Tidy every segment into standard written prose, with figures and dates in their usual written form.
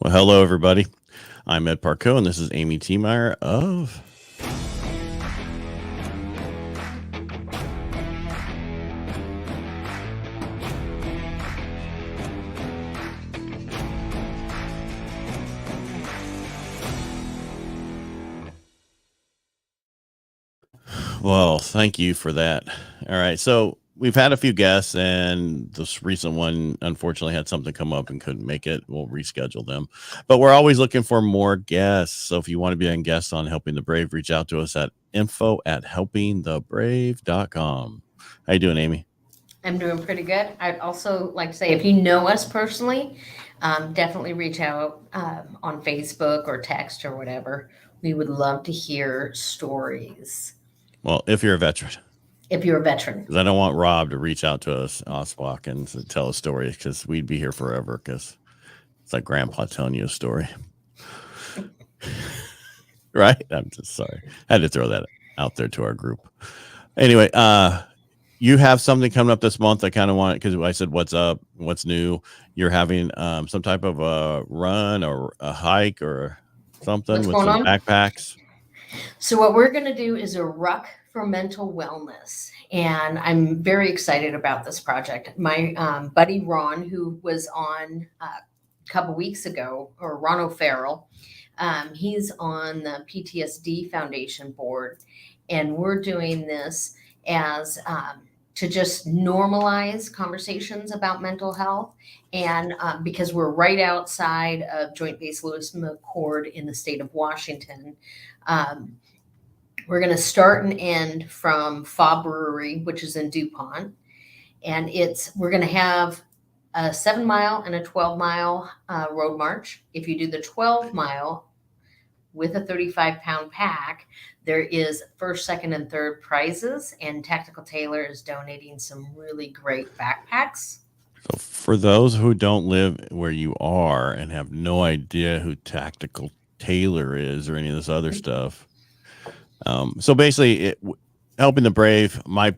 Well, hello, everybody. I'm Ed Parco, and this is Amy Tiemeyer of. Well, thank you for that. All right. So we've had a few guests, and this recent one unfortunately had something come up and couldn't make it. We'll reschedule them. But we're always looking for more guests. So if you want to be a guest on Helping the Brave, reach out to us at info@helpingthebrave.com. How you doing, Amy? I'm doing pretty good. I'd also like to say, if you know us personally, definitely reach out on Facebook or text or whatever. We would love to hear stories. Well, if you're a veteran. If you're a veteran, Because I don't want Rob to reach out to us, Oswak, and to tell a story because we'd be here forever because it's like Grandpa telling you a story. Right? I'm just sorry. I had to throw that out there to our group. Anyway, you have something coming up this month. I kind of want it because I said, what's up? What's new? You're having some type of a run or a hike or something what's with going some on? backpacks. So, what we're going to do is a ruck for mental wellness. And I'm very excited about this project. My buddy Ron, who was on a couple weeks ago, or Ron O'Farrell, he's on the PTSD Foundation board. And we're doing this as to just normalize conversations about mental health. And because we're right outside of Joint Base Lewis McChord in the state of Washington, um, we're going to start and end from Fa Brewery, which is in DuPont. And we're going to have a 7 mile and a 12 mile road march. If you do the 12 mile with a 35-pound pack, there is first, second, and third prizes, and Tactical Tailor is donating some really great backpacks. So for those who don't live where you are and have no idea who Tactical Tailor is or any of this other stuff, so basically, helping the brave. My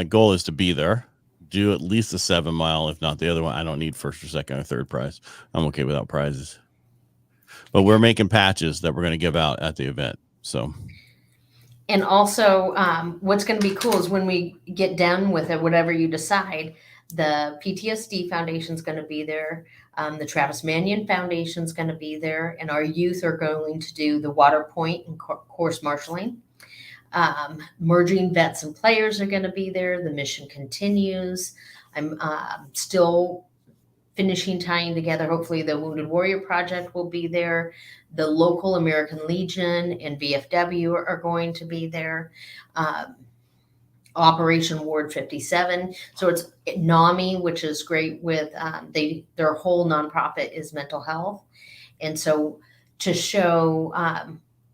goal is to be there, do at least a 7 mile, if not the other one. I don't need first or second or third prize. I'm okay without prizes. But we're making patches that we're going to give out at the event. So. And also, what's going to be cool is when we get done with it, whatever you decide, the PTSD Foundation is going to be there. The Travis Manion Foundation is going to be there, and our youth are going to do the water point and course marshaling. Merging vets and players are going to be there. The mission continues. I'm still finishing tying together. Hopefully, the Wounded Warrior Project will be there. The local American Legion and VFW are going to be there. Operation Ward 57. So it's NAMI, which is great with their whole nonprofit is mental health. And so to show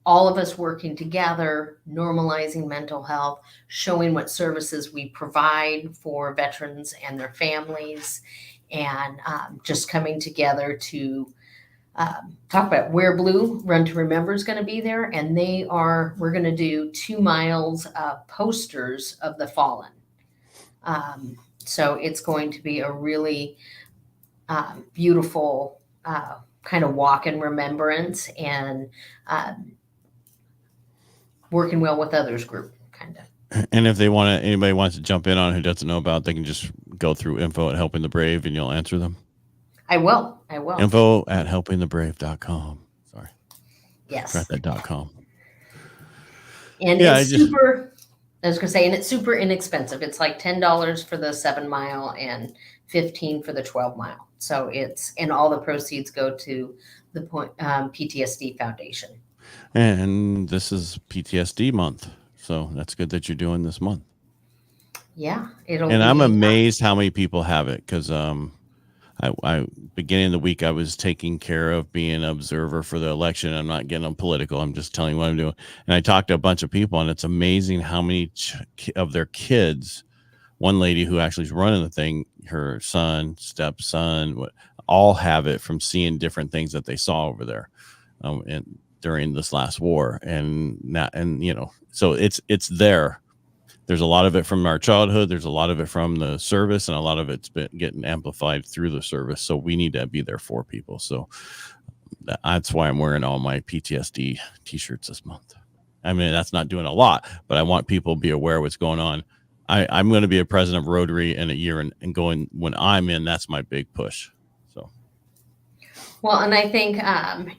all of us working together, normalizing mental health, showing what services we provide for veterans and their families, and just coming together to talk about Wear Blue, Run to Remember is going to be there, and we're going to do 2 miles of posters of the fallen. So it's going to be a really beautiful kind of walk in remembrance and working well with others group, kind of. And if anybody wants to jump in on who doesn't know about, they can just go through info@helpingthebrave and you'll answer them. I will. Info@helpingthebrave.com. Sorry. Yes. Forgot that .com. And yeah, it's super, I was going to say, and it's super inexpensive. It's like $10 for the 7 mile and $15 for the 12 mile. So and all the proceeds go to the PTSD Foundation. And this is PTSD month. So that's good that you're doing this month. Yeah. I'm amazed how many people have it because I beginning of the week I was taking care of being an observer for the election. I'm not getting political. I'm just telling you what I'm doing. And I talked to a bunch of people, and it's amazing how many of their kids. One lady who actually is running the thing, her son, stepson, all have it from seeing different things that they saw over there, and during this last war, and so it's there. There's a lot of it from our childhood. There's a lot of it from the service, and a lot of it's been getting amplified through the service. So we need to be there for people. So that's why I'm wearing all my PTSD t-shirts this month. I mean, that's not doing a lot, but I want people to be aware of what's going on. I'm going to be a president of Rotary in a year, and going when I'm in, that's my big push. So, Well, and I think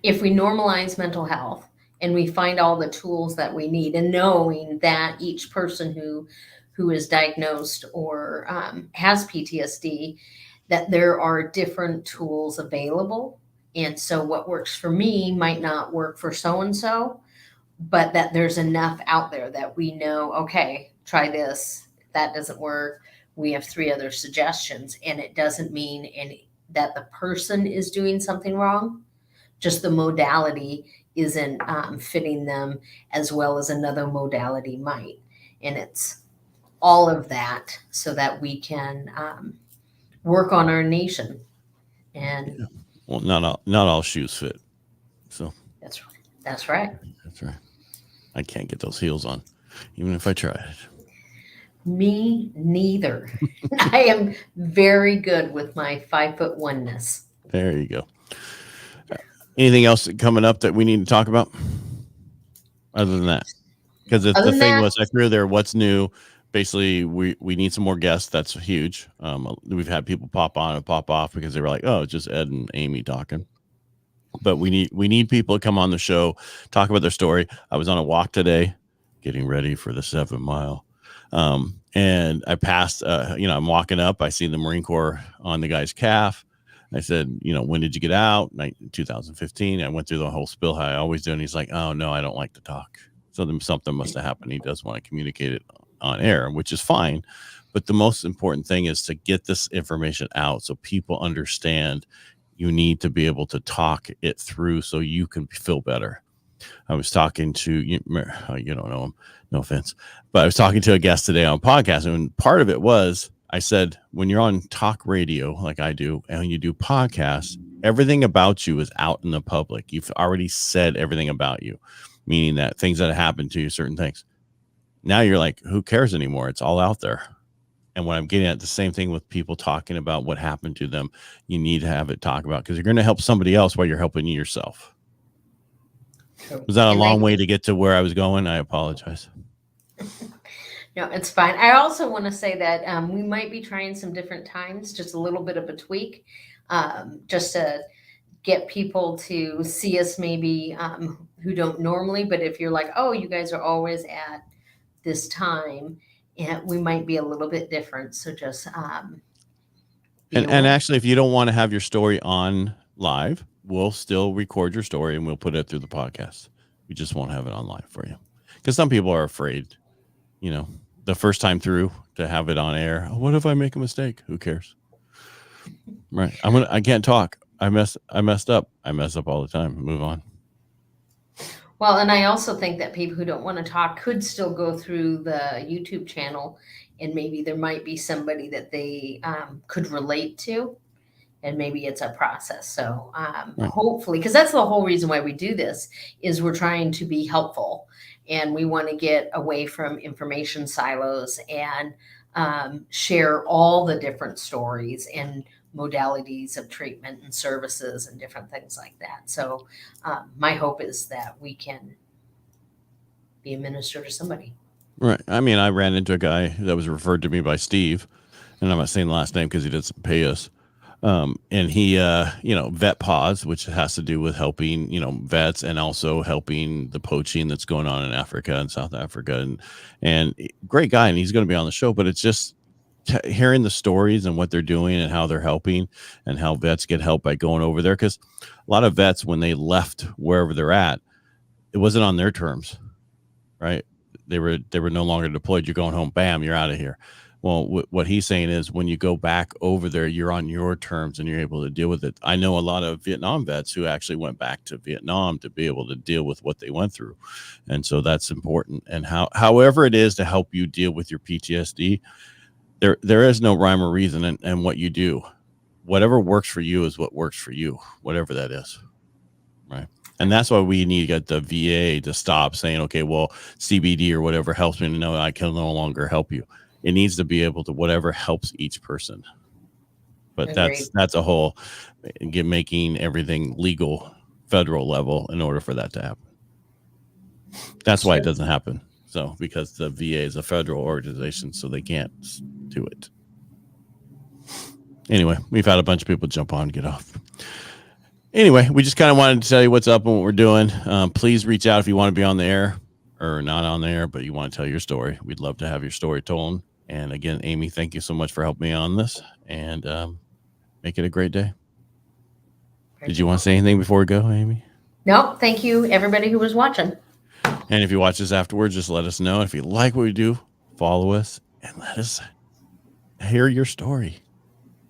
if we normalize mental health and we find all the tools that we need, and knowing that each person who is diagnosed or has PTSD, that there are different tools available. And so what works for me might not work for so and so, but that there's enough out there that we know, okay, try this, that doesn't work. We have 3 other suggestions, and it doesn't mean that the person is doing something wrong, just the modality isn't fitting them as well as another modality might. And it's all of that so that we can work on our nation. And yeah. Well, not all shoes fit. So that's right. That's right. That's right. I can't get those heels on, even if I tried. Me neither. I am very good with my 5'1"ness. There you go. Anything else coming up that we need to talk about other than that? Because the thing was, I threw there what's new. Basically, we need some more guests. That's huge. We've had people pop on and pop off because they were like, oh, it's just Ed and Amy talking. But we need people to come on the show, talk about their story. I was on a walk today, getting ready for the 7 mile. And I passed, I'm walking up. I see the Marine Corps on the guy's calf. I said, when did you get out? 2015. I went through the whole spill how I always do. And he's like, oh, no, I don't like to talk. So then something must have happened. He does want to communicate it on air, which is fine. But the most important thing is to get this information out so people understand you need to be able to talk it through so you can feel better. I was talking to, you don't know him, no offense, but I was talking to a guest today on a podcast, and part of it was, I said, when you're on talk radio like I do, and when you do podcasts, everything about you is out in the public. You've already said everything about you, meaning that things that happened to you, certain things. Now you're like, who cares anymore? It's all out there. And what I'm getting at, the same thing with people talking about what happened to them, you need to have it talk about, because you're going to help somebody else while you're helping yourself. Was that a long way to get to where I was going? I apologize. No, it's fine. I also want to say that we might be trying some different times, just a little bit of a tweak, just to get people to see us maybe who don't normally. But if you're like, oh, you guys are always at this time, and we might be a little bit different. So just and actually, if you don't want to have your story on live, we'll still record your story and we'll put it through the podcast. We just won't have it on live for you, because some people are afraid, the first time through, to have it on air. Oh, what if I make a mistake? Who cares? Right. I can't talk. I messed up. I mess up all the time. Move on. Well, and I also think that people who don't want to talk could still go through the YouTube channel, and maybe there might be somebody that they could relate to, and maybe it's a process. So hopefully, because that's the whole reason why we do this, is we're trying to be helpful, and we want to get away from information silos and share all the different stories and modalities of treatment and services and different things like that. So my hope is that we can be a minister to somebody. Right. I mean, I ran into a guy that was referred to me by Steve, and I'm not saying the last name because he doesn't pay us. And he, Vet Pause, which has to do with helping, vets, and also helping the poaching that's going on in Africa and South Africa, and great guy. And he's going to be on the show, but it's just hearing the stories and what they're doing and how they're helping, and how vets get help by going over there. Cause a lot of vets, when they left wherever they're at, it wasn't on their terms, right? They were no longer deployed. You're going home, bam, you're out of here. Well, what he's saying is, when you go back over there, you're on your terms and you're able to deal with it. I know a lot of Vietnam vets who actually went back to Vietnam to be able to deal with what they went through. And so that's important. And however it is to help you deal with your PTSD, there is no rhyme or reason in what you do. Whatever works for you is what works for you, whatever that is. Right. And that's why we need to get the VA to stop saying, okay, well, CBD or whatever helps me. No, I can no longer help you. It needs to be able to whatever helps each person. But Agreed. that's a whole making everything legal federal level in order for that to happen. That's why it doesn't happen. So because the VA is a federal organization, so they can't do it. Anyway, we've had a bunch of people jump on and get off. Anyway, we just kind of wanted to tell you what's up and what we're doing. Please reach out if you want to be on the air or not on the air, but you want to tell your story. We'd love to have your story told. And again, Amy, thank you so much for helping me on this, and make it a great day. Did you want to say anything before we go, Amy? No, thank you, everybody who was watching. And if you watch this afterwards, just let us know. If you like what we do, follow us and let us hear your story.